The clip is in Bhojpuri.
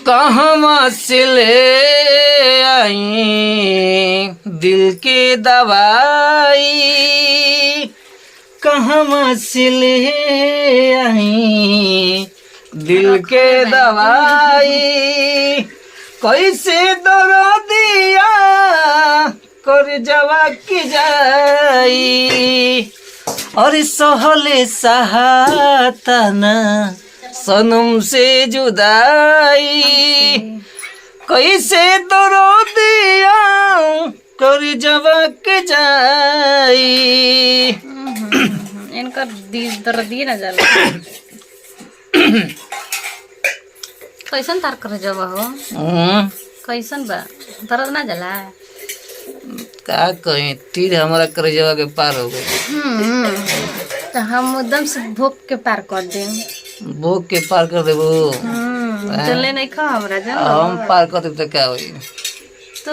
कहवा से ले आई दिल के दवाई, कहवा से ले आई दिल के दवाई, कैसे दर्दिया कर जवा की जाई, और सहले सहातना सनम से जुदाई, कैसे दर्दिया कर जवा की जाई। इनका दर्दी ना जाला। कैसन तार कर जवा हो? कैसन बा दर्द ना जाला? का कहीं तीर हमारा करजवा के पार हो गई। तो हम एकदम से भोग के पार कर दे। भोग के पार कर देबो? चले नहीं खा हमरा जन हम पार कर देब तो क्या होई? तो